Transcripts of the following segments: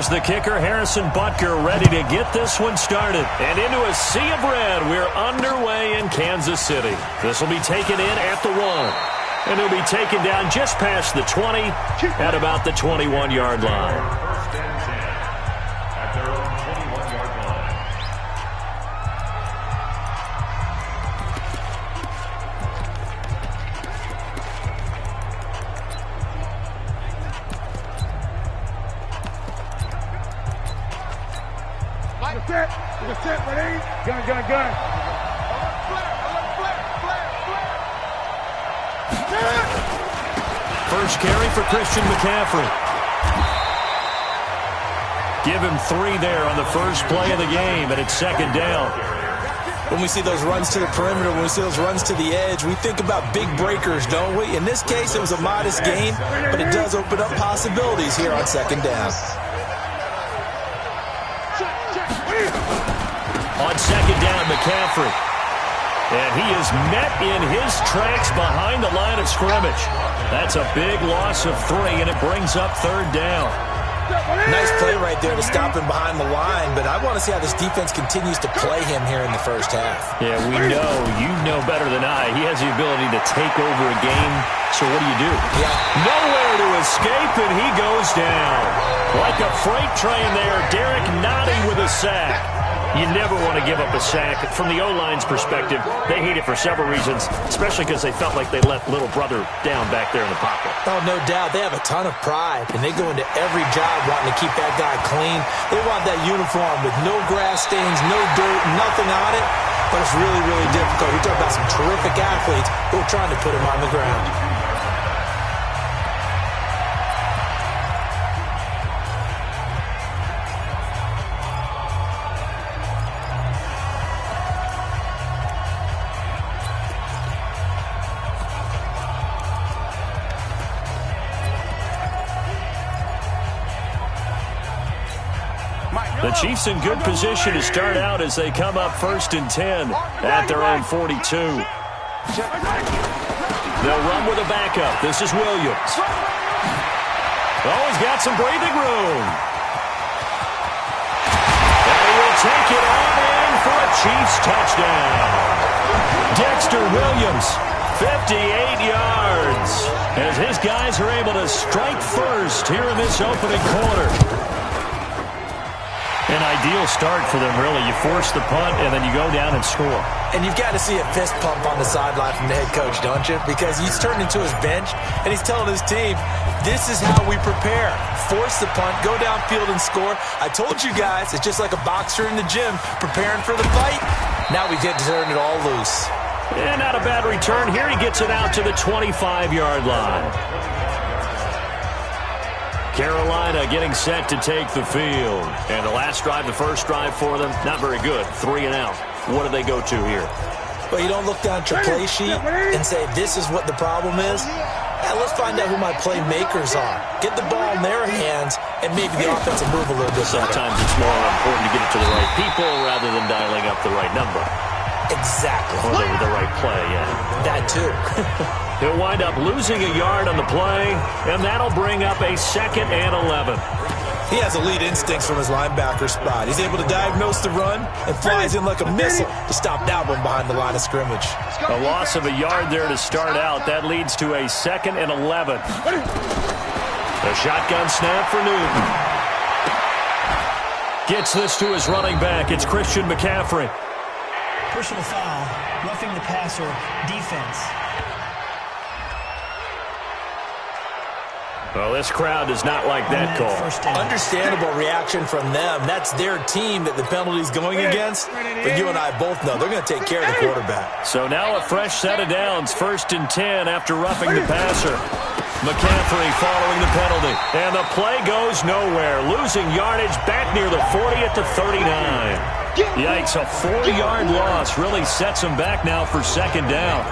Here's the kicker, Harrison Butker, ready to get this one started. And into a sea of red, we're underway in Kansas City. This will be taken in at the 1. And it'll be taken down just past the 20 at about the 21-yard line. Gun. First carry for Christian McCaffrey. Give him 3 there on the first play of the game, and it's second down. When we see those runs to the perimeter, when we see those runs to the edge, we think about big breakers, don't we? In this case, it was a modest gain, but it does open up possibilities here on second down. On second down, McCaffrey. And he is met in his tracks behind the line of scrimmage. That's a big loss of 3, and it brings up third down. Nice play right there to stop him behind the line, but I want to see how this defense continues to play him here in the first half. Yeah, you know better than I. He has the ability to take over a game, so what do? Yeah. Nowhere to escape, and he goes down. Like a freight train there, Derek Notting with a sack. You never want to give up a sack. From the O-line's perspective, they hate it for several reasons, especially because they felt like they let little brother down back there in the pocket. Oh, no doubt. They have a ton of pride, and they go into every job wanting to keep that guy clean. They want that uniform with no grass stains, no dirt, nothing on it. But it's really, really difficult. We talk about some terrific athletes who are trying to put him on the ground. The Chiefs in good position to start out as they come up 1st and 10 at their own 42. They'll run with a backup. This is Williams. Oh, he's got some breathing room. And he will take it on in for a Chiefs touchdown. Dexter Williams, 58 yards, as his guys are able to strike first here in this opening quarter. An ideal start for them, really. You force the punt, and then you go down and score. And you've got to see a fist pump on the sideline from the head coach, don't you? Because he's turned into his bench, and he's telling his team, this is how we prepare. Force the punt, go downfield and score. I told you guys, it's just like a boxer in the gym preparing for the fight. Now we get to turn it all loose. And not a bad return here. He gets it out to the 25-yard line. Carolina getting set to take the field. And the last drive, the first drive for them, not very good. 3 and out. What do they go to here? Well, you don't look down at your play sheet and say, this is what the problem is. Yeah, let's find out who my playmakers are. Get the ball in their hands, and maybe the offense will move a little bit better. Sometimes it's more important to get it to the right people rather than dialing up the right number. Exactly. Or the right play, yeah. That too. He'll wind up losing a yard on the play, and that'll bring up a 2nd and 11. He has elite instincts from his linebacker spot. He's able to diagnose the run and flies in like a missile to stop that one behind the line of scrimmage. A loss of a yard there to start out. That leads to a 2nd and 11. A shotgun snap for Newton. Gets this to his running back. It's Christian McCaffrey. Personal foul, roughing the passer, defense. Well, this crowd does not like that call. Understandable reaction from them. That's their team that the penalty's going against. But you and I both know they're going to take care of the quarterback. So now a fresh set of downs. 1st and 10 after roughing the passer. McCaffrey following the penalty. And the play goes nowhere. Losing yardage back near the 40 at the 39. Yikes, a 4-yard loss really sets them back now for 2nd down.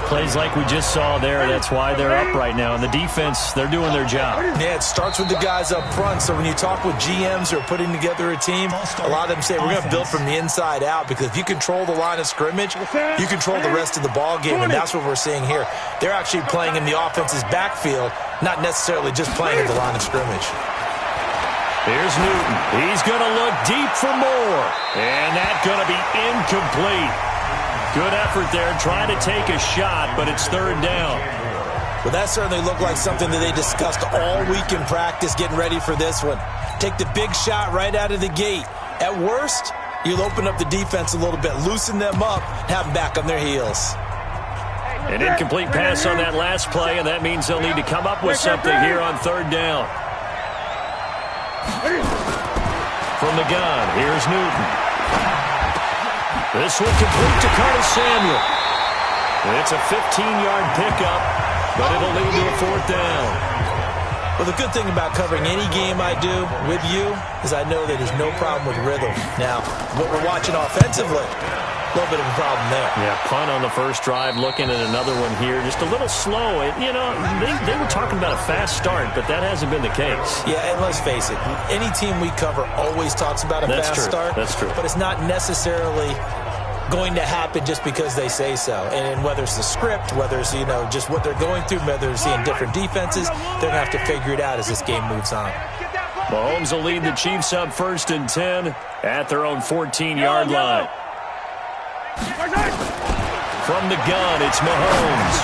Plays like we just saw there, that's why they're up right now. And the defense, they're doing their job. Yeah, it starts with the guys up front. So when you talk with GMs who are putting together a team, a lot of them say, we're going to build from the inside out. Because if you control the line of scrimmage, you control the rest of the ball game. And that's what we're seeing here. They're actually playing in the offense's backfield, not necessarily just playing at the line of scrimmage. Here's Newton. He's going to look deep for more. And that's going to be incomplete. Good effort there trying to take a shot, but it's third down. Well, that certainly looked like something that they discussed all week in practice getting ready for this one. Take the big shot right out of the gate. At worst, you'll open up the defense a little bit, loosen them up, have them back on their heels. An incomplete pass on that last play, and that means they'll need to come up with something here on third down. From the gun, here's Newton. This will complete to Curtis Samuel. It's a 15-yard pickup, but it'll lead to a fourth down. Well, the good thing about covering any game I do with you is I know that there's no problem with rhythm. Now, what we're watching offensively, a little bit of a problem there. Yeah, punt on the first drive, looking at another one here. Just a little slow. They were talking about a fast start, but that hasn't been the case. Yeah, and let's face it, any team we cover always talks about a fast start. That's true. But it's not necessarily going to happen just because they say so. And whether it's the script, whether it's, just what they're going through, whether they're seeing different defenses, they're going to have to figure it out as this game moves on. Mahomes will lead the Chiefs up 1st and 10 at their own 14-yard line. From the gun, it's Mahomes.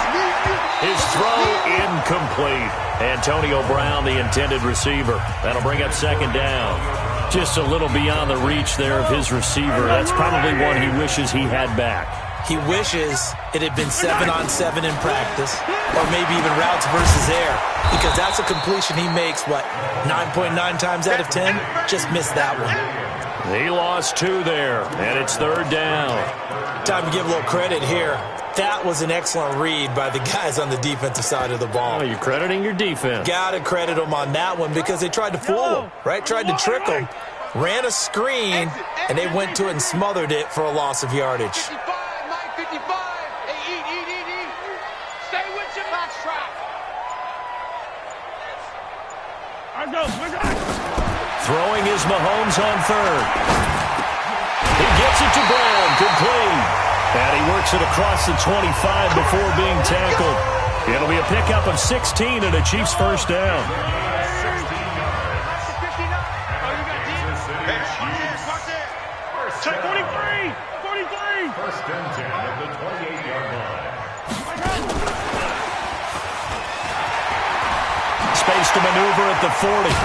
His throw incomplete. Antonio Brown, the intended receiver. That'll bring up second down. Just a little beyond the reach there of his receiver. That's probably one he wishes he had back. He wishes it had been 7-on-7 in practice, or maybe even routes versus air, because that's a completion he makes, 9.9 times out of 10? Just missed that one. He lost 2 there, and it's third down. Time to give a little credit here. That was an excellent read by the guys on the defensive side of the ball. Oh, you're crediting your defense. Got to credit them on that one because they tried to fool him, right? Tried to trick him. Ran a screen, and they went to it and smothered it for a loss of yardage. 55, Mike 55. Hey, eat. Stay with your box track. Throwing is Mahomes on third. He gets it to Brown. Complete. And he works it across the 25 before being tackled. It'll be a pickup of 16 and a Chiefs first down. Check 43. First and 10 at the 28-yard line. Space to maneuver at the 40.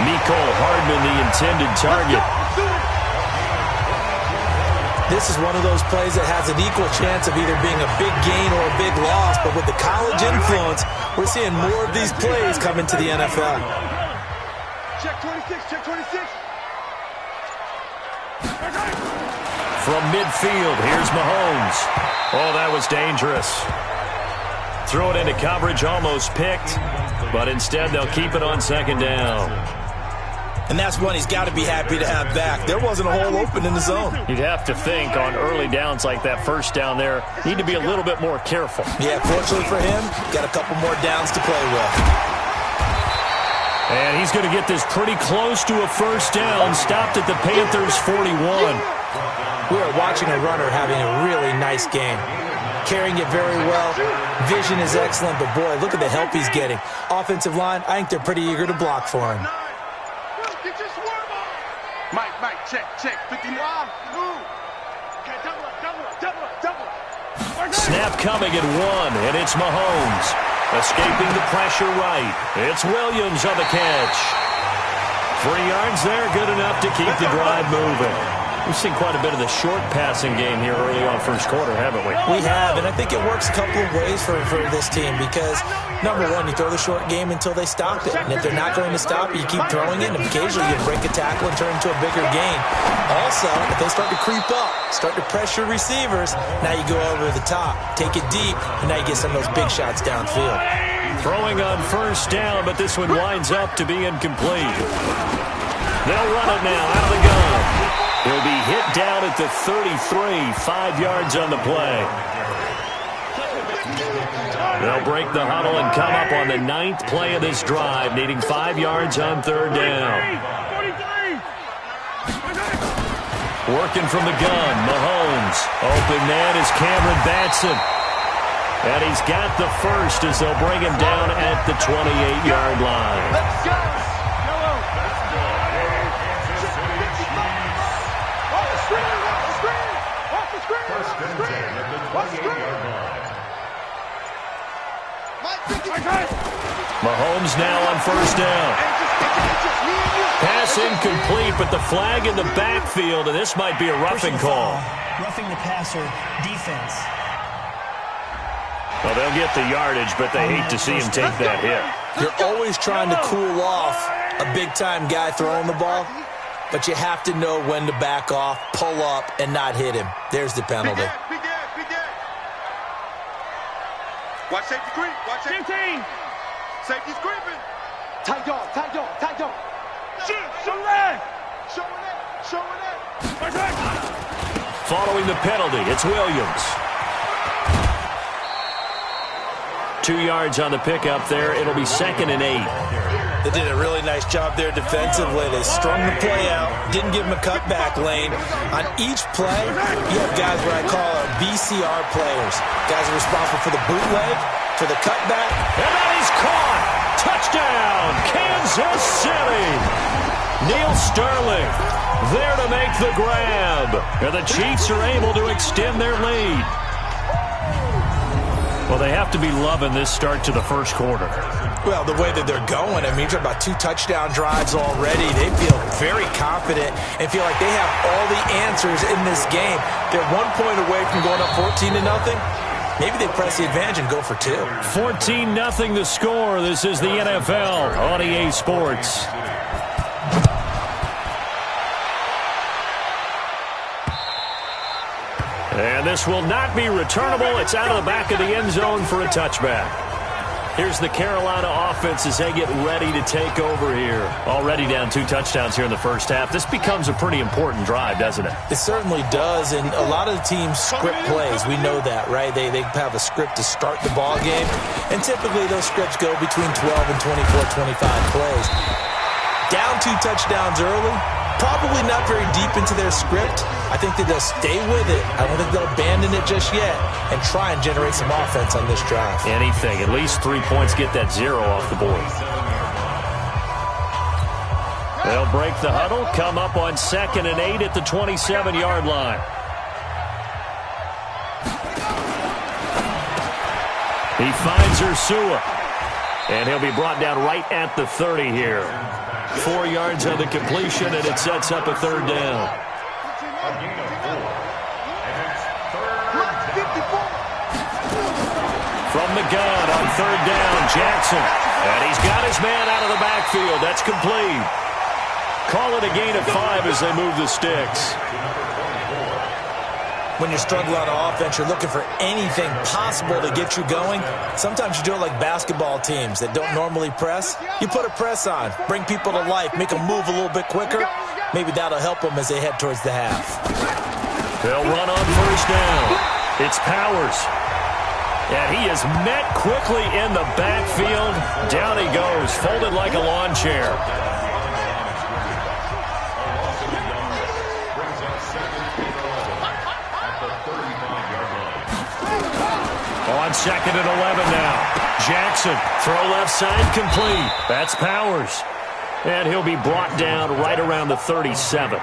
Mecole Hardman, the intended target. This is one of those plays that has an equal chance of either being a big gain or a big loss, but with the college influence, we're seeing more of these plays come into the NFL. Check 26. From midfield, here's Mahomes. Oh, that was dangerous. Throw it into coverage, almost picked, but instead they'll keep it on second down. And that's one he's got to be happy to have back. There wasn't a hole open in the zone. You'd have to think on early downs like that first down there, need to be a little bit more careful. Yeah, fortunately for him, got a couple more downs to play with. And he's going to get this pretty close to a first down, stopped at the Panthers' 41. We are watching a runner having a really nice game. Carrying it very well. Vision is excellent, but boy, look at the help he's getting. Offensive line, I think they're pretty eager to block for him. Mike, check. 51. Move. Okay, double up. Snap coming at 1, and it's Mahomes. Escaping the pressure right. It's Williams on the catch. 3 yards there, good enough to keep the drive moving. We've seen quite a bit of the short passing game here early on first quarter, haven't we? We have, and I think it works a couple of ways for this team because, number one, you throw the short game until they stop it. And if they're not going to stop it, you keep throwing it, and occasionally you break a tackle and turn into a bigger gain. Also, if they start to creep up, start to pressure receivers, now you go over the top, take it deep, and now you get some of those big shots downfield. Throwing on first down, but this one winds up to be incomplete. They'll run it now out of the gun. He'll be hit down at the 33, 5 yards on the play. They'll break the huddle and come up on the 9th play of this drive, needing 5 yards on third down. Working from the gun, Mahomes. Open man is Cameron Batson. And he's got the first as they'll bring him down at the 28-yard line. Let's go. Mahomes now on first down. Pass incomplete, but the flag in the backfield, and this might be a roughing call. Roughing the passer, defense. Well, they'll get the yardage, but they hate to see him take that hit. You're always trying to cool off a big-time guy throwing the ball, but you have to know when to back off, pull up, and not hit him. There's the penalty. Watch safety creep. Watch safety. 15. Safety's creeping. Tight dog. Show that. Following the penalty, it's Williams. 2 yards on the pickup there. It'll be 2nd and 8. They did a really nice job there defensively. They strung the play out, didn't give him a cutback lane. On each play, you have guys what I call BCR players. Guys are responsible for the bootleg, for the cutback. And that is caught. Touchdown, Kansas City. Neil Sterling there to make the grab. And the Chiefs are able to extend their lead. Well, they have to be loving this start to the first quarter. Well, the way that they're going, I mean, you're talking about 2 touchdown drives already. They feel very confident and feel like they have all the answers in this game. They're 1 point away from going up 14-0. Maybe they press the advantage and go for 2. 14-0 the score. This is the NFL on EA Sports. And this will not be returnable. It's out of the back of the end zone for a touchback. Here's the Carolina offense as they get ready to take over here. Already down 2 touchdowns here in the first half. This becomes a pretty important drive, doesn't it? It certainly does, and a lot of the teams script plays. We know that, right? They have a script to start the ball game, and typically those scripts go between 12 and 24, 25 plays. Down 2 touchdowns early, probably not very deep into their script. I think that they'll stay with it. I don't think they'll abandon it just yet and try and generate some offense on this drive. Anything. At least 3 points, get that 0 off the board. They'll break the huddle, come up on 2nd and 8 at the 27-yard line. He finds Ursua, and he'll be brought down right at the 30 here. 4 yards on the completion, and it sets up a 3rd down. From the gun on 3rd down, Jackson. And he's got his man out of the backfield. That's complete. Call it a gain of 5 as they move the sticks. When you're struggling on offense, you're looking for anything possible to get you going. Sometimes you do it like basketball teams that don't normally press. You put a press on, bring people to life, make them move a little bit quicker. Maybe that'll help them as they head towards the half. They'll run on 1st down. It's Powers. And he is met quickly in the backfield. Down he goes, folded like a lawn chair. On 2nd and 11 now. Jackson, throw left side complete. That's Powers. And he'll be brought down right around the 37.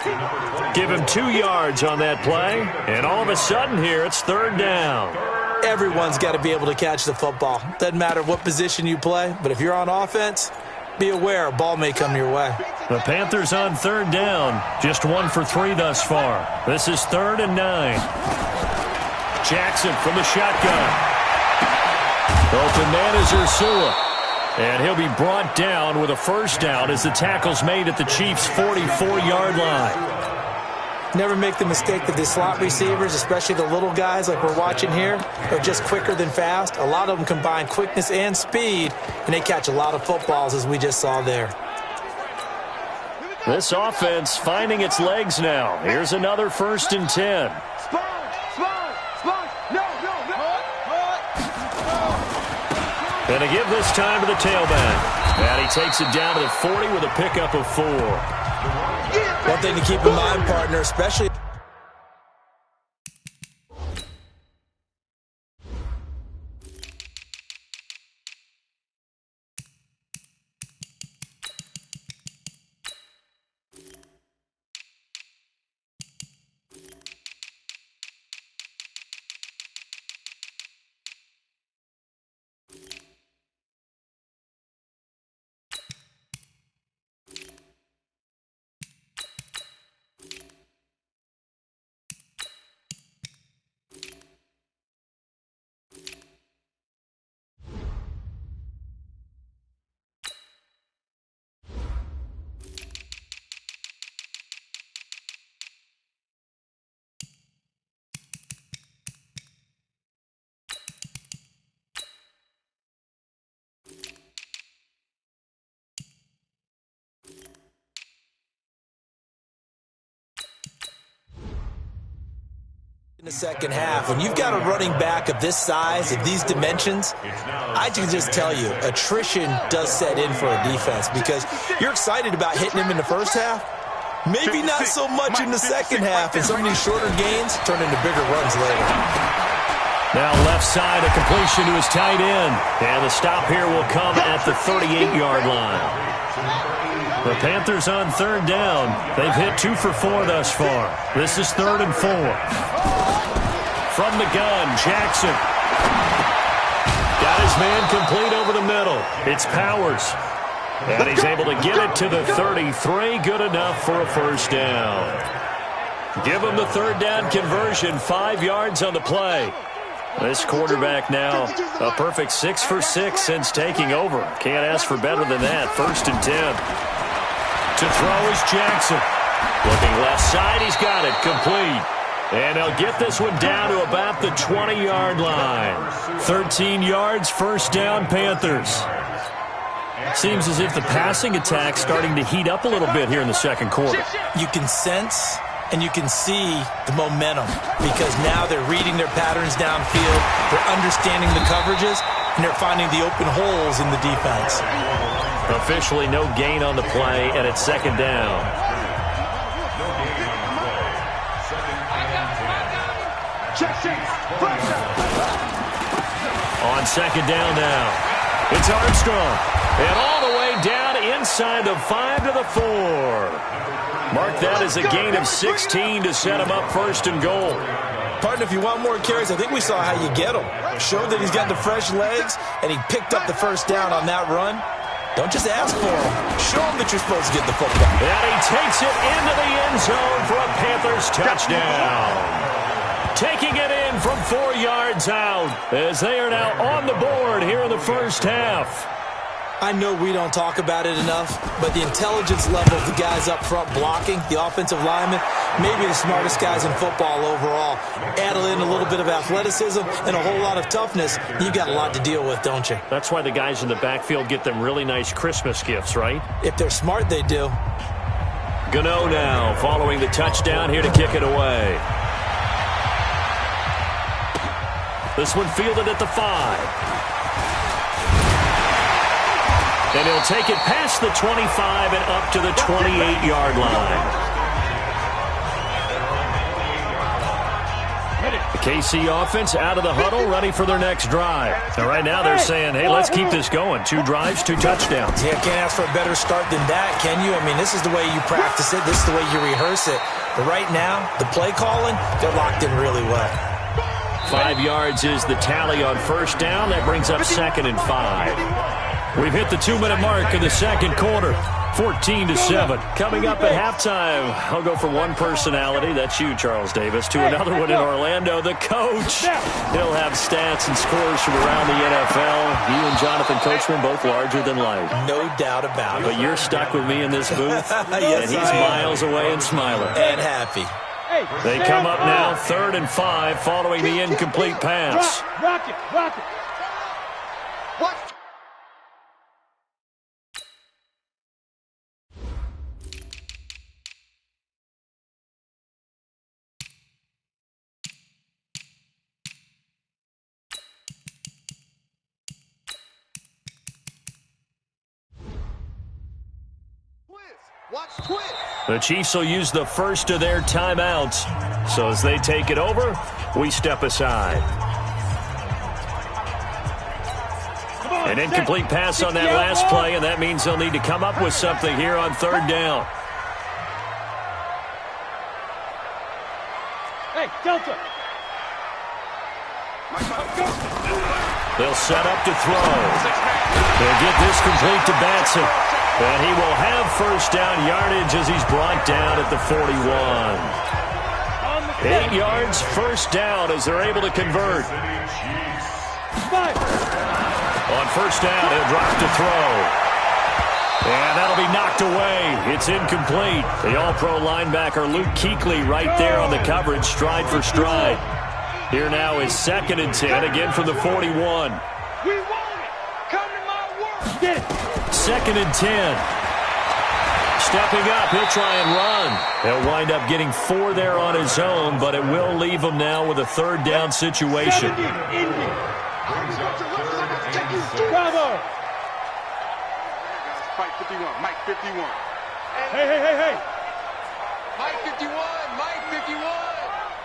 Give him 2 yards on that play. And all of a sudden here, it's 3rd down. Everyone's got to be able to catch the football. Doesn't matter what position you play, but if you're on offense, be aware a ball may come your way. The Panthers on 3rd down. Just 1 for 3 thus far. This is 3rd and 9. Jackson from the shotgun. Open man is Ursua. And he'll be brought down with a 1st down as the tackle's made at the Chiefs' 44-yard line. Never make the mistake that the slot receivers, especially the little guys like we're watching here, are just quicker than fast. A lot of them combine quickness and speed, and they catch a lot of footballs, as we just saw there. This offense finding its legs now. Here's another 1st and 10. And to give this time to the tailback. And he takes it down to the 40 with a pickup of 4. One thing to keep in mind, partner, especially In the second half, when you've got a running back of this size, of these dimensions, I can just tell you, attrition does set in for a defense because you're excited about hitting him in the first half. Maybe not so much in the second half, and some of these shorter gains turn into bigger runs later. Now left side, a completion to his tight end. And the stop here will come at the 38-yard line. The Panthers on third down. They've hit 2 for 4 thus far. This is 3rd and 4. From the gun, Jackson. Got his man complete over the middle. It's Powers. And he's able to get it to the 33. Good enough for a first down. Give him the third down conversion. 5 yards on the play. This quarterback now a perfect 6 for 6 since taking over. Can't ask for better than that. 1st and 10. To throw is Jackson. Looking left side, he's got it. Complete. And they'll get this one down to about the 20-yard line. 13 yards, first down, Panthers. Seems as if the passing attack's starting to heat up a little bit here in the second quarter. You can sense and you can see the momentum because now they're reading their patterns downfield, they're understanding the coverages, and they're finding the open holes in the defense. Officially no gain on the play, and it's second down. On second down now, it's Armstrong. And all the way down inside the 5 to the 4. Mark that as a gain of 16 to set him up 1st and goal. Partner, if you want more carries, I think we saw how you get him. Showed that he's got the fresh legs, and he picked up the first down on that run. Don't just ask for him. Show him that you're supposed to get the football. And he takes it into the end zone for a Panthers touchdown. Taking it in from 4 yards out as they are now on the board here in the first half. I know we don't talk about it enough, but the intelligence level of the guys up front blocking, the offensive linemen, maybe the smartest guys in football overall. Add in a little bit of athleticism and a whole lot of toughness, you've got a lot to deal with, don't you? That's why the guys in the backfield get them really nice Christmas gifts, right? If they're smart, they do. Gano now following the touchdown here to kick it away. This one fielded at the 5. And he'll take it past the 25 and up to the 28-yard line. The KC offense out of the huddle, ready for their next drive. And right now they're saying, hey, let's keep this going. 2 drives, 2 touchdowns. Yeah, can't ask for a better start than that, can you? I mean, this is the way you practice it. This is the way you rehearse it. But right now, the play calling, they're locked in really well. 5 yards is the tally on first down. That brings up 2nd and 5. We've hit the 2-minute mark in the second quarter. 14-7. Coming up at halftime, I'll go from one personality, that's you, Charles Davis, to another one in Orlando, the coach. He'll have stats and scores from around the NFL. You and Jonathan Coachman, both larger than life. No doubt about it. But you're stuck with me in this booth, yes, and he's miles away and smiling. And happy. They come up now, 3rd and 5, following the incomplete pass. Rock it. What? The Chiefs will use the first of their timeouts. So as they take it over, we step aside. An incomplete pass on that last play, and that means they'll need to come up with something here on 3rd down. Hey, Delta. They'll set up to throw. They'll get this complete to Batson. And he will have first down yardage as he's brought down at the 41. 8 yards, first down as they're able to convert. On first down, he'll drop to throw. And that'll be knocked away. It's incomplete. The all-pro linebacker Luke Kuechly right there on the coverage, stride for stride. Here now is 2nd and 10, again from the 41. We want it. Come to my work. Get it. 2nd and 10. Stepping up, he'll try and run. He'll wind up getting 4 there on his own, but it will leave him now with a third down situation. Bravo! Mike 51, Mike 51. Hey. Mike 51, Mike 51.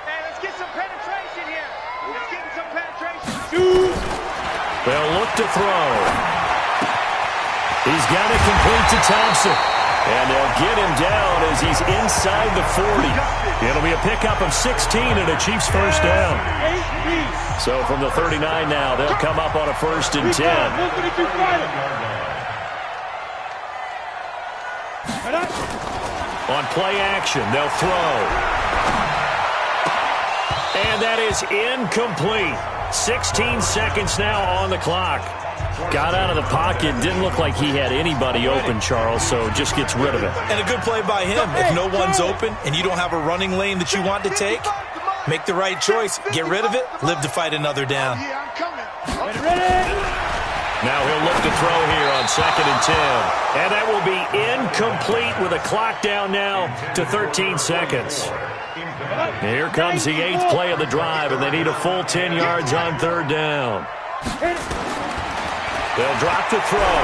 Hey, let's get some penetration here. Let's get some penetration. They'll look to throw. He's got it complete to Thompson. And they'll get him down as he's inside the 40. It'll be a pickup of 16 and a Chiefs first down. So from the 39 now, they'll come up on a 1st and 10. On play action, they'll throw. And that is incomplete. 16 seconds now on the clock. Got out of the pocket. Didn't look like he had anybody open, Charles, so just gets rid of it. And a good play by him. If no one's open and you don't have a running lane that you want to take, make the right choice. Get rid of it. Live to fight another down. Now he'll look to throw here on 2nd and 10. And that will be incomplete with a clock down now to 13 seconds. Here comes the 8th play of the drive, and they need a full 10 yards on 3rd down. They'll drop to throw.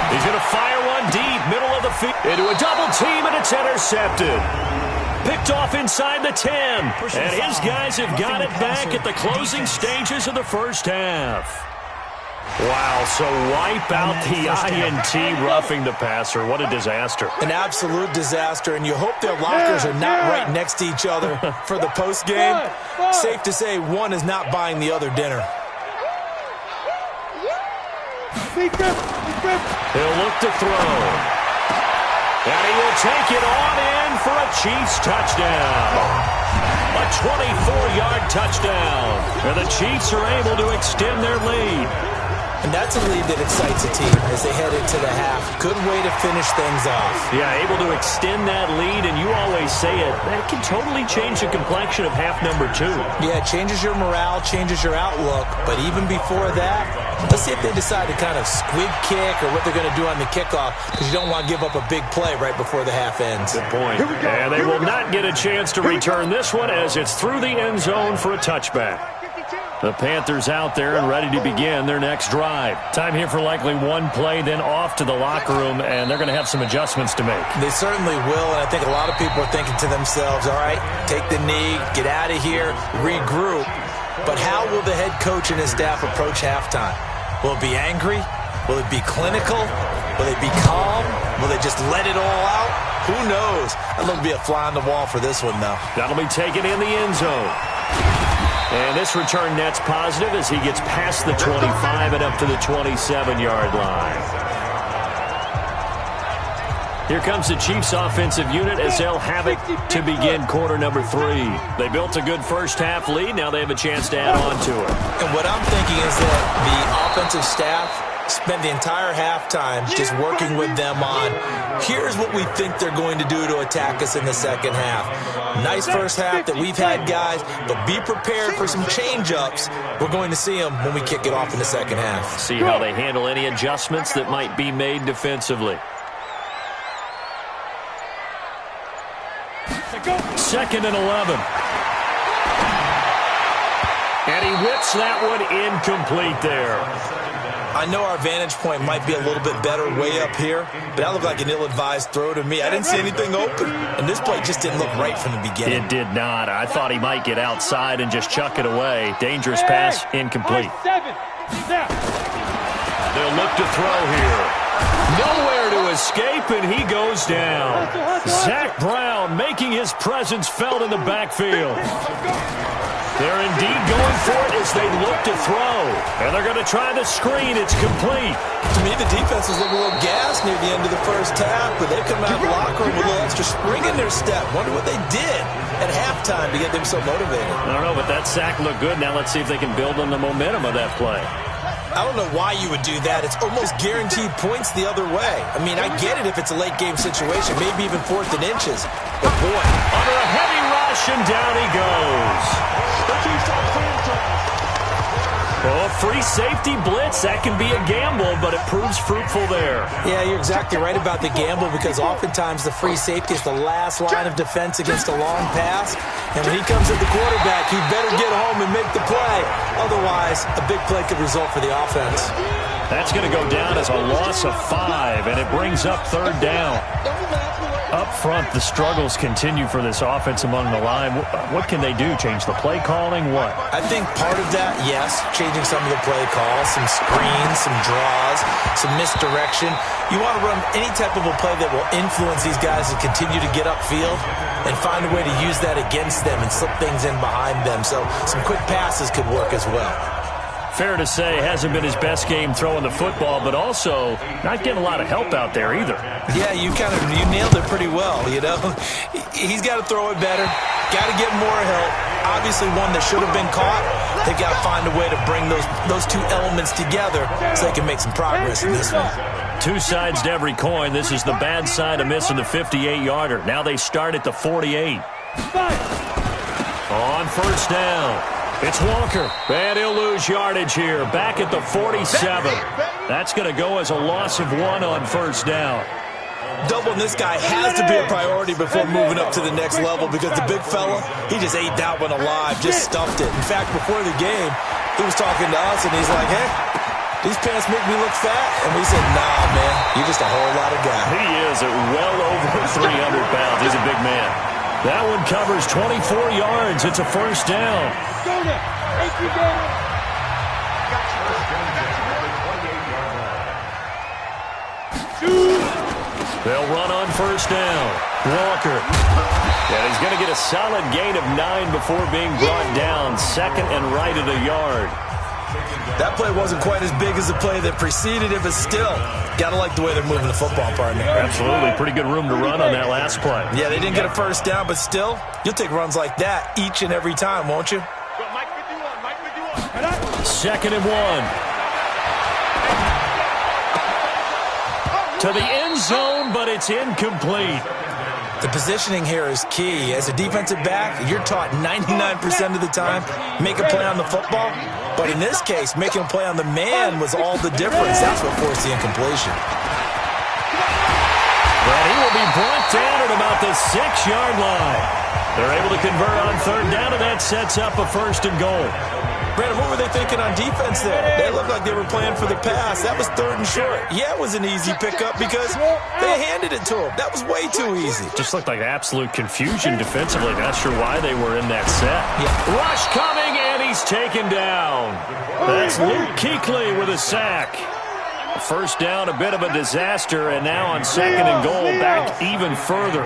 He's going to fire one deep, middle of the field. Into a double team, and it's intercepted. Picked off inside the 10. And his guys have got it back at the closing stages of the first half. Wow, so wipe out the INT roughing the passer. What a disaster. An absolute disaster, and you hope their lockers are not right next to each other for the postgame. Safe to say one is not buying the other dinner. He'll look to throw. And he will take it on in for a Chiefs touchdown. A 24-yard touchdown. And the Chiefs are able to extend their lead. And that's a lead that excites a team as they head into the half. Good way to finish things off. Yeah, able to extend that lead, and you always say it, that can totally change the complexion of half number 2. Yeah, it changes your morale, changes your outlook. But even before that, let's see if they decide to kind of squib kick or what they're going to do on the kickoff, because you don't want to give up a big play right before the half ends. Good point. And they will not get a chance to return this one as it's through the end zone for a touchback. The Panthers out there and ready to begin their next drive. Time here for likely one play, then off to the locker room, and they're going to have some adjustments to make. They certainly will, and I think a lot of people are thinking to themselves, all right, take the knee, get out of here, regroup. But how will the head coach and his staff approach halftime? Will it be angry? Will it be clinical? Will it be calm? Will they just let it all out? Who knows? I'd love to be a fly on the wall for this one, though. That'll be taken in the end zone. And this return net's positive as he gets past the 25 and up to the 27-yard line. Here comes the Chiefs offensive unit as they'll have it to begin quarter number 3. They built a good first half lead. Now they have a chance to add on to it. And what I'm thinking is that the offensive staff spent the entire halftime just working with them on, here's what we think they're going to do to attack us in the second half. Nice first half that we've had, guys, but be prepared for some change-ups. We're going to see them when we kick it off in the second half. See how they handle any adjustments that might be made defensively. 2nd and 11. And he whips that one incomplete there. I know our vantage point might be a little bit better way up here, but that looked like an ill-advised throw to me. I didn't see anything open, and this play just didn't look right from the beginning. It did not. I thought he might get outside and just chuck it away. Dangerous pass, incomplete. They'll look to throw here. Nowhere to escape, and he goes down. Zach Brown making his presence felt in the backfield. They're indeed going for it as they look to throw. And they're going to try the screen. It's complete. To me, the defense was looking a little gassed near the end of the first half, but they've come out of the locker room with a little extra spring in their step. Wonder what they did at halftime to get them so motivated. I don't know, but that sack looked good. Now let's see if they can build on the momentum of that play. I don't know why you would do that. It's almost guaranteed points the other way. I mean, I get it if it's a late game situation, maybe even 4th and inches. But boy, under a heavy rush, and down he goes. Oh, free safety blitz. That can be a gamble, but it proves fruitful there. Yeah, you're exactly right about the gamble because oftentimes the free safety is the last line of defense against a long pass. And when he comes at the quarterback, he better get home and make the play. Otherwise, a big play could result for the offense. That's going to go down as a loss of 5, and it brings up 3rd down. Up front, the struggles continue for this offense among the line. What can they do? Change the play calling? What? I think part of that, yes, changing some of the play calls, some screens, some draws, some misdirection. You want to run any type of a play that will influence these guys to continue to get upfield and find a way to use that against them and slip things in behind them. So some quick passes could work as well. Fair to say, hasn't been his best game throwing the football, but also not getting a lot of help out there either. Yeah, you nailed it pretty well, you know. He's got to throw it better, got to get more help. Obviously one that should have been caught. They've got to find a way to bring those two elements together so they can make some progress in this one. Two sides to every coin. This is the bad side of missing the 58-yarder. Now they start at the 48. On 1st down. It's Walker, and he'll lose yardage here. Back at the 47. That's going to go as a loss of 1 on 1st down. Doubling this guy has to be a priority before moving up to the next level because the big fella, he just ate that one alive, just stuffed it. In fact, before the game, he was talking to us, and he's like, hey, these pants make me look fat? And we said, nah, man, you're just a whole lot of guy. He is at well over 300 pounds. He's a big man. That one covers 24 yards. It's a 1st down. They'll run on 1st down. Walker. And he's going to get a solid gain of 9 before being brought down. 2nd and right at a yard. That play wasn't quite as big as the play that preceded it, but still, got to like the way they're moving the football, partner. Absolutely. Pretty good room to run on that last play. Yeah, they didn't get a 1st down, but still, you'll take runs like that each and every time, won't you? Mike 51. 2nd and 1. To the end zone, but it's incomplete. The positioning here is key. As a defensive back, you're taught 99% of the time, make a play on the football. But in this case, making a play on the man was all the difference. That's what forced the incompletion. And he will be brought down at about the 6-yard line. They're able to convert on 3rd down, and that sets up a 1st and goal. Brandon, what were they thinking on defense there? They looked like they were playing for the pass. That was 3rd and short. Yeah, it was an easy pickup because they handed it to him. That was way too easy. Just looked like absolute confusion defensively. Not sure why they were in that set. Yeah. Rush coming, and he's taken down. That's Luke Kuechly with a sack. 1st down, a bit of a disaster, and now on 2nd and goal, back even further.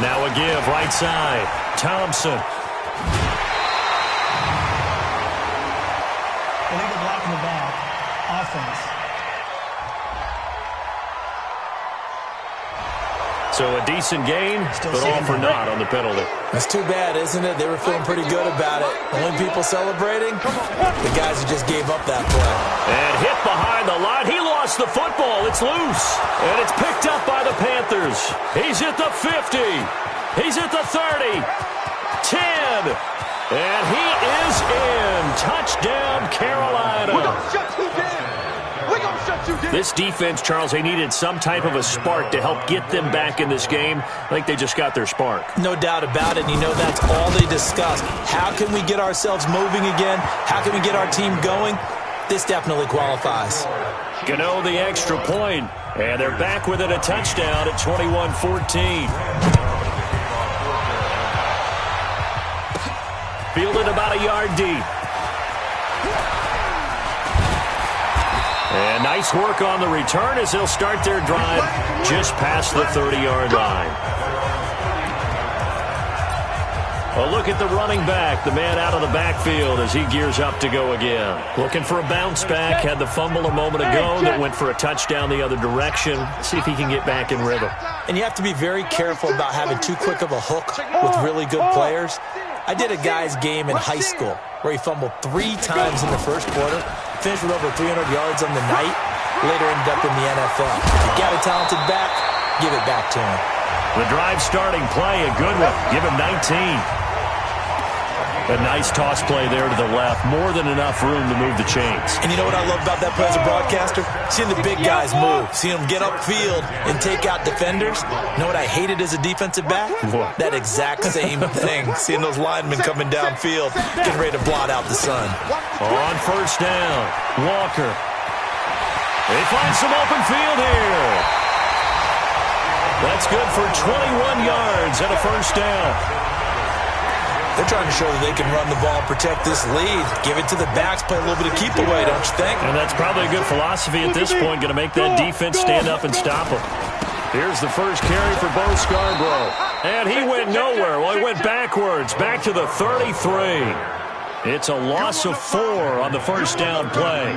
Now a give, right side. Thompson. Illegal block in the back. Offense. So a decent gain, but all for naught on the penalty. That's too bad, isn't it? They were feeling pretty good about it. Only people celebrating, the guys who just gave up that play. And hit behind the line. He lost the football. It's loose. And it's picked up by the Panthers. He's at the 50. He's at the 30. 10. And he is in. Touchdown, Carolina. This defense, Charles, they needed some type of a spark to help get them back in this game. I think they just got their spark. No doubt about it. And you know that's all they discussed. How can we get ourselves moving again? How can we get our team going? This definitely qualifies. Gano the extra point, and they're back within a touchdown at 21-14. Fielded about a yard deep. And nice work on the return as they'll start their drive just past the 30-yard line. A look at the running back, the man out of the backfield as he gears up to go again. Looking for a bounce back, had the fumble a moment ago that went for a touchdown the other direction. See if he can get back in rhythm. And you have to be very careful about having too quick of a hook with really good players. I did a guy's game in high school where he fumbled 3 times in the first quarter, finished with over 300 yards on the night, later ended up in the NFL. If you got a talented back, give it back to him. The drive starting play, a good one. Give him 19. A nice toss play there to the left. More than enough room to move the chains. And you know what I love about that play as a broadcaster? Seeing the big guys move. Seeing them get upfield and take out defenders. You know what I hated as a defensive back? What? That exact same thing. Seeing those linemen coming downfield, getting ready to blot out the sun. On first down, Walker. They find some open field here. That's good for 21 yards and a first down. They're trying to show that they can run the ball, protect this lead, give it to the backs, play a little bit of keep away, don't you think? And that's probably a good philosophy at this point, going to make that defense stand up and stop them. Here's the first carry for Bo Scarborough. And he went nowhere. Well, he went backwards, back to the 33. It's a loss of 4 on the first down play.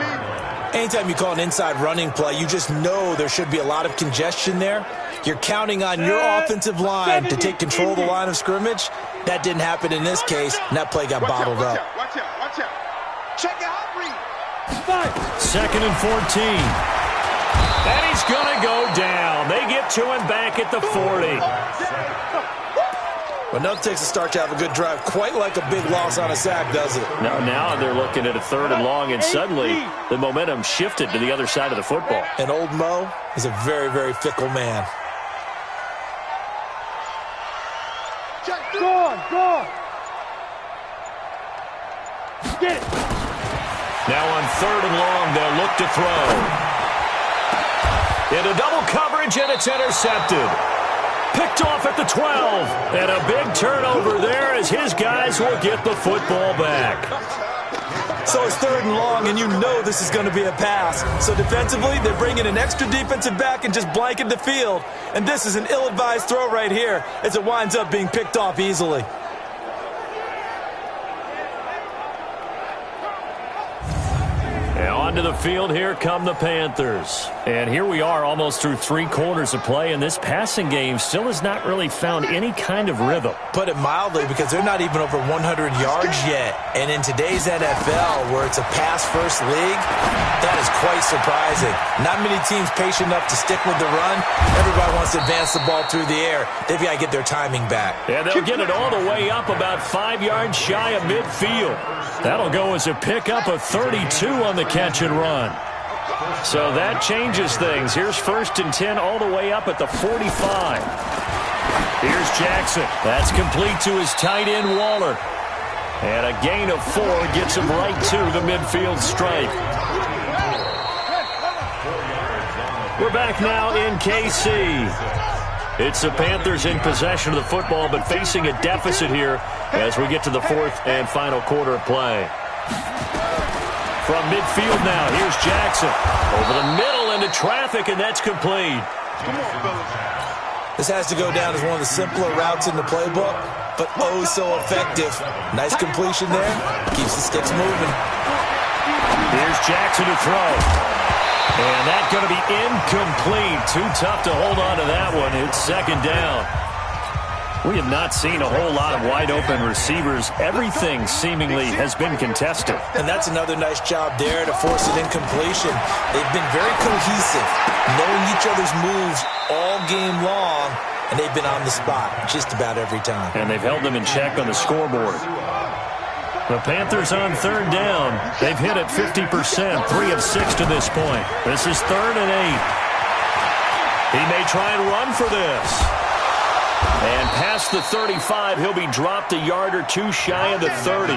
Anytime you call an inside running play, you just know there should be a lot of congestion there. You're counting on your offensive line to take control of the line of scrimmage. That didn't happen in this case, and that play got bottled up. Watch out. Check it out, read. 2nd and 14. And he's going to go down. They get to him back at the 40. But nothing takes a start to have a good drive, quite like a big loss on a sack, does it? Now they're looking at a 3rd and long, and suddenly the momentum shifted to the other side of the football. And old Mo is a very, very fickle man. Go on. Get it. Now on 3rd and long, they'll look to throw. Into double coverage, and it's intercepted. Picked off at the 12. And a big turnover there as his guys will get the football back. So it's 3rd and long, and you know this is going to be a pass. So defensively, they're bringing an extra defensive back and just blanket the field. And this is an ill-advised throw right here as it winds up being picked off easily. Onto the field, here come the Panthers. And here we are almost through 3 quarters of play, and this passing game still has not really found any kind of rhythm. Put it mildly, because they're not even over 100 yards yet. And in today's NFL, where it's a pass-first league, that is quite surprising. Not many teams patient enough to stick with the run. Everybody wants to advance the ball through the air. They've got to get their timing back. And they'll get it all the way up about 5 yards shy of midfield. That'll go as a pickup of 32 on the catch and run. So that changes things. Here's 1st and 10 all the way up at the 45. Here's Jackson. That's complete to his tight end, Waller. And a gain of 4 gets him right to the midfield stripe. We're back now in KC. It's the Panthers in possession of the football, but facing a deficit here as we get to the 4th and final quarter of play. From midfield now, here's Jackson. Over the middle into traffic, and that's complete. Come on, fellas. This has to go down as one of the simpler routes in the playbook, but oh so effective. Nice completion there. Keeps the sticks moving. Here's Jackson to throw. And that's going to be incomplete. Too tough to hold on to that one. It's 2nd down. We have not seen a whole lot of wide-open receivers. Everything seemingly has been contested. And that's another nice job there to force an incompletion. They've been very cohesive, knowing each other's moves all game long, and they've been on the spot just about every time. And they've held them in check on the scoreboard. The Panthers on 3rd down. They've hit it 50%, 3 of 6 to this point. This is 3rd and 8. He may try and run for this. And past the 35, he'll be dropped a yard or 2 shy of the 30.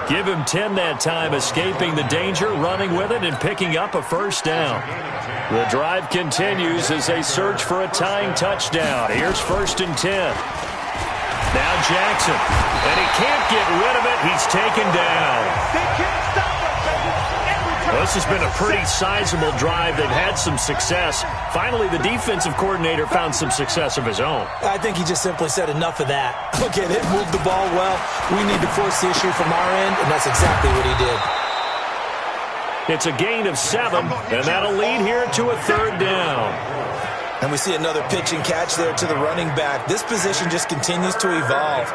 Give him 10 that time, escaping the danger, running with it, and picking up a first down. The drive continues as they search for a tying touchdown. Here's 1st and 10. Now Jackson, and he can't get rid of it. He's taken down. They can't stop us, baby. Well, this has been a pretty sizable drive. They've had some success. Finally, the defensive coordinator found some success of his own. I think he just simply said enough of that. Okay, they've moved the ball well. We need to force the issue from our end, and that's exactly what he did. It's a gain of 7, and that'll lead here to a 3rd down. And we see another pitch and catch there to the running back. This position just continues to evolve.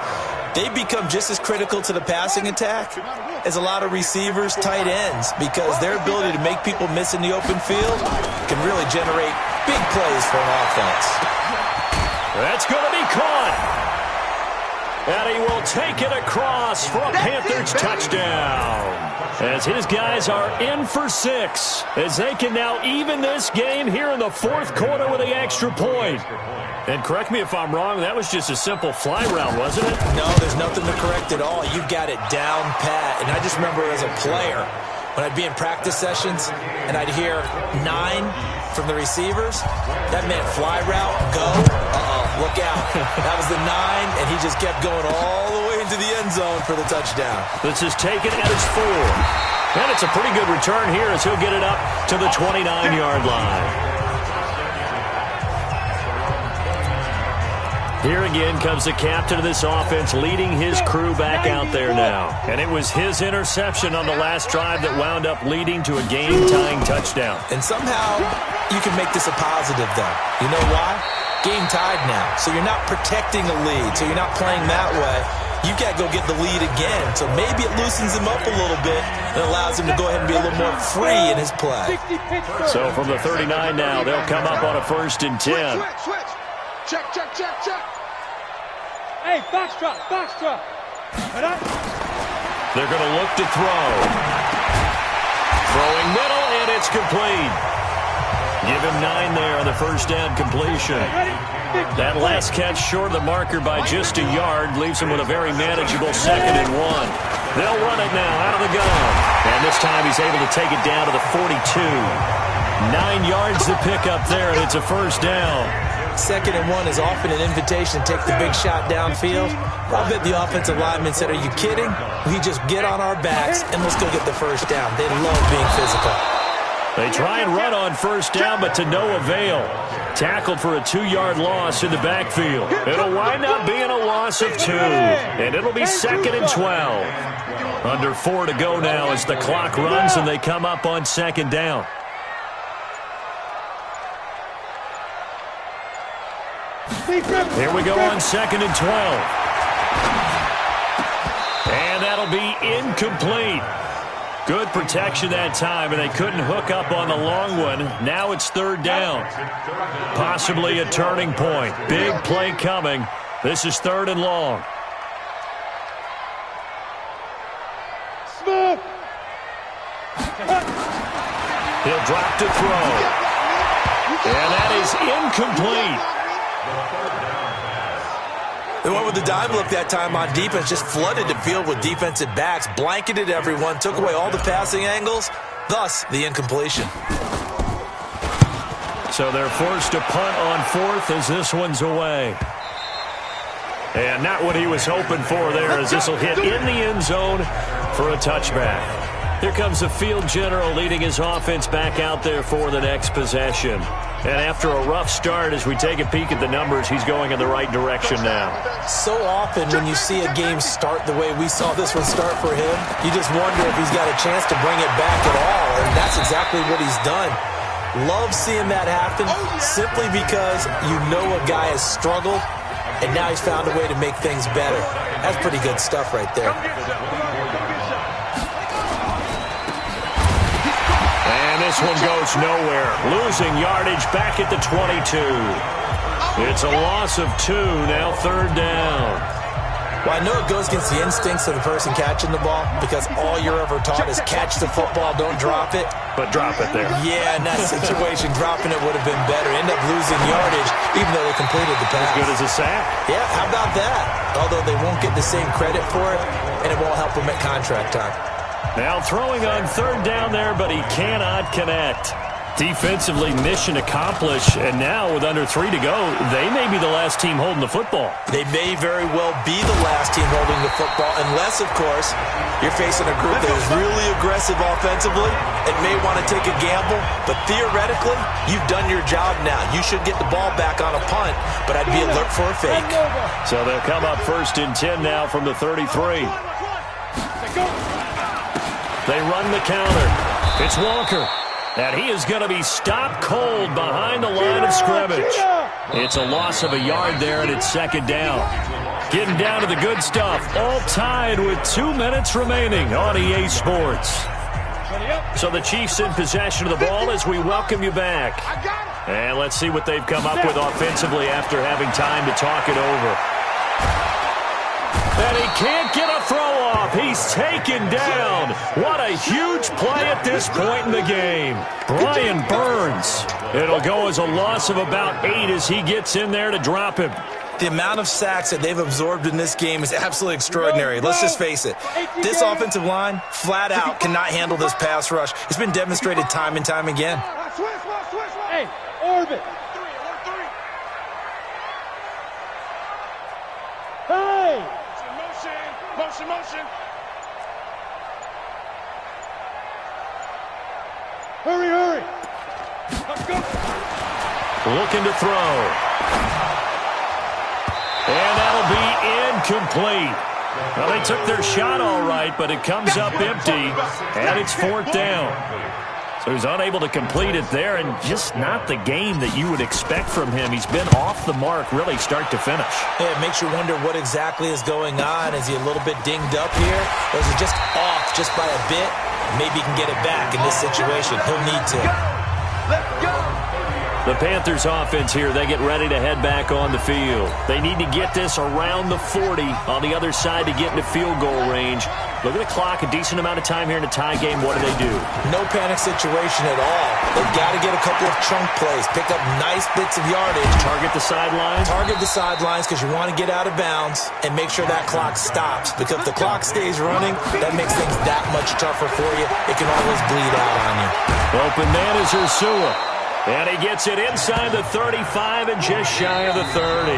They've become just as critical to the passing attack as a lot of receivers, tight ends, because their ability to make people miss in the open field can really generate big plays for an offense. That's going to be caught. And he will take it across for a Panthers touchdown. As his guys are in for 6. As they can now even this game here in the fourth quarter with the extra point. And correct me if I'm wrong, that was just a simple fly route, wasn't it? No, there's nothing to correct at all. You've got it down pat. And I just remember as a player, when I'd be in practice sessions and I'd hear 9 from the receivers, that meant fly route, go, look out. That was the 9, and he just kept going all the way into the end zone for the touchdown. This is taken at his 4. And it's a pretty good return here as he'll get it up to the 29-yard line. Here again comes the captain of this offense leading his crew back out there now. And it was his interception on the last drive that wound up leading to a game-tying touchdown. And somehow you can make this a positive, though. You know why? Game tied now. So you're not protecting a lead. So you're not playing that way. You've got to go get the lead again. So maybe it loosens him up a little bit and allows him to go ahead and be a little more free in his play. So from the 39 now, they'll come up on a 1st and 10. Switch. Check. Hey, box drop. They're going to look to throw. Throwing middle, and it's complete. Give him 9 there on the first down completion. That last catch short of the marker by just a yard leaves him with a very manageable 2nd and 1. They'll run it now out of the gun. And this time he's able to take it down to the 42. 9 yards to pick up there, and it's a first down. 2nd and 1 is often an invitation to take the big shot downfield. I bet the offensive lineman said, are you kidding? We just get on our backs and let's go get the first down. They love being physical. They try and run on first down, but to no avail. Tackled for a 2-yard loss in the backfield. It'll wind up being a loss of 2, and it'll be 2nd and 12. Under 4 to go now as the clock runs and they come up on 2nd down. Here we go on 2nd and 12. And that'll be incomplete. Good protection that time, and they couldn't hook up on the long one. Now it's 3rd down. Possibly a turning point. Big play coming. This is 3rd and long. Smooth. He'll drop to throw. And that is incomplete. They went with the dime look that time on defense, just flooded the field with defensive backs, blanketed everyone, took away all the passing angles, thus the incompletion. So they're forced to punt on 4th as this one's away. And not what he was hoping for there as this will hit in the end zone for a touchback. Here comes the field general leading his offense back out there for the next possession. And after a rough start, as we take a peek at the numbers, he's going in the right direction now. So often when you see a game start the way we saw this one start for him, you just wonder if he's got a chance to bring it back at all. And that's exactly what he's done. Love seeing that happen simply because you know a guy has struggled, and now he's found a way to make things better. That's pretty good stuff right there. This one goes nowhere. Losing yardage back at the 22. It's a loss of 2, now 3rd down. Well, I know it goes against the instincts of the person catching the ball because all you're ever taught is catch the football, don't drop it. But drop it there. Yeah, in that situation, dropping it would have been better. End up losing yardage even though they completed the pass. As good as a sack. Yeah, how about that? Although they won't get the same credit for it, and it won't help them at contract time. Now throwing on 3rd down there, but he cannot connect. Defensively, mission accomplished, and now with under 3 to go, they may be the last team holding the football. They may very well be the last team holding the football, unless, of course, you're facing a group that is really aggressive offensively and may want to take a gamble, but theoretically, you've done your job now. You should get the ball back on a punt, but I'd be alert for a fake. So they'll come up 1st and 10 now from the 33. They run the counter. It's Walker. And he is going to be stopped cold behind the line of scrimmage. It's a loss of a yard there, and it's 2nd down. Getting down to the good stuff. All tied with 2 minutes remaining on EA Sports. So the Chiefs in possession of the ball as we welcome you back. And let's see what they've come up with offensively after having time to talk it over. And he can't get a throw off. He's taken down. What a huge play at this point in the game. Brian Burns. It'll go as a loss of about 8 as he gets in there to drop him. The amount of sacks that they've absorbed in this game is absolutely extraordinary. Let's just face it. This offensive line, flat out, cannot handle this pass rush. It's been demonstrated time and time again. Hey, orbit. Hey! Motion. Hurry. Let's go. Looking to throw. And that'll be incomplete. Well, they took their shot all right, but it comes up empty, and it's 4th down. So he's unable to complete it there, and just not the game that you would expect from him. He's been off the mark really start to finish. Yeah, it makes you wonder what exactly is going on. Is he a little bit dinged up here? Or is he just off just by a bit? Maybe he can get it back in this situation. He'll need to. Let's go. The Panthers offense here, they get ready to head back on the field. They need to get this around the 40 on the other side to get into field goal range. Look at the clock, a decent amount of time here in a tie game. What do? No panic situation at all. They've got to get a couple of chunk plays, pick up nice bits of yardage. Target the sidelines? Target the sidelines because you want to get out of bounds and make sure that clock stops. Because if the clock stays running, that makes things that much tougher for you. It can always bleed out on you. Open man is Ursula. And he gets it inside the 35 and just shy of the 30.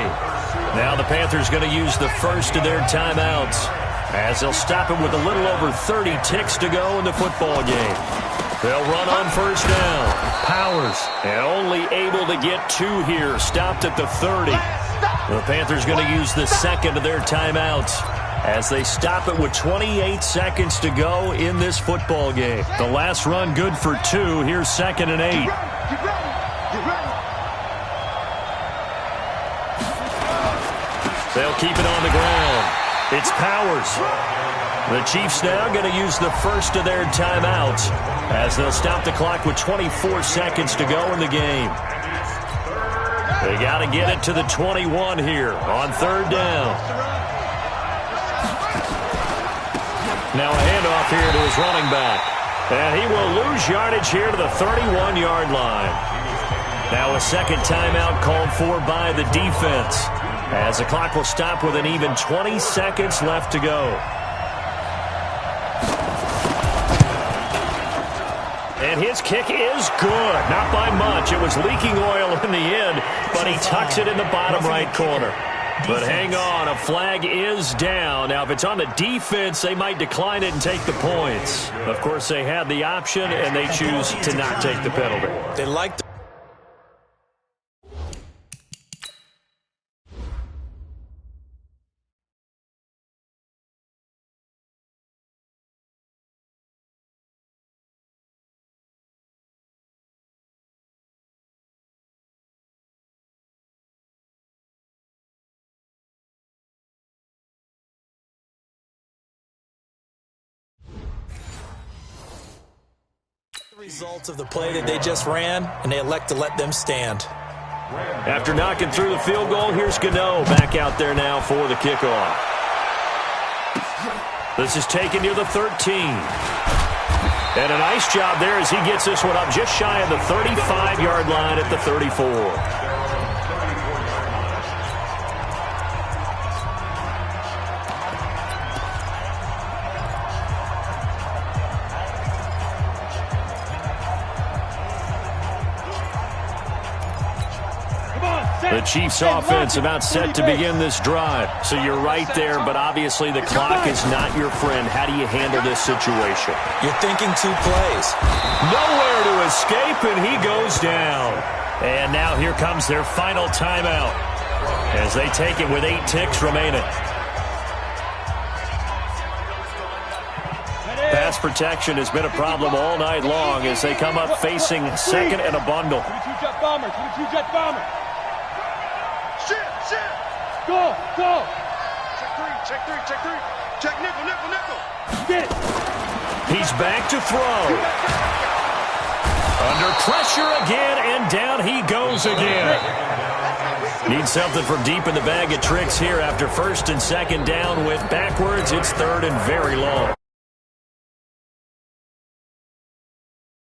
Now the Panthers going to use the first of their timeouts as they'll stop it with a little over 30 ticks to go in the football game. They'll run on first down. Powers and only able to get 2 here. Stopped at the 30. The Panthers going to use the second of their timeouts as they stop it with 28 seconds to go in this football game. The last run good for 2. Here's 2nd and 8. They'll keep it on the ground. It's Powers. The Chiefs now going to use the first of their timeouts as they'll stop the clock with 24 seconds to go in the game. They got to get it to the 21 here on 3rd down. Now a handoff here to his running back. And he will lose yardage here to the 31-yard line. Now a second timeout called for by the defense as the clock will stop with an even 20 seconds left to go. And his kick is good. Not by much. It was leaking oil in the end, but he tucks it in the bottom right corner. But hang on, a flag is down. Now, if it's on the defense, they might decline it and take the points. Of course, they have the option, and they choose to not take the penalty. They like the results of the play that they just ran, and they elect to let them stand. After knocking through the field goal, here's Gano back out there now for the kickoff. This is taken near the 13. And a nice job there as he gets this one up just shy of the 35-yard line at the 34. The Chiefs offense about set to begin this drive. So you're right there, but obviously the clock is not your friend. How do you handle this situation? You're thinking 2 plays. Nowhere to escape, and he goes down. And now here comes their final timeout as they take it with 8 ticks remaining. Pass protection has been a problem all night long as they come up facing second and a bundle. Two-jet bomber. Shit. Go. Check three. Check nickel. Get it. He's back to throw. Under pressure again, and down he goes again. Need something from deep in the bag of tricks here after first and second down. With backwards, it's third and very long.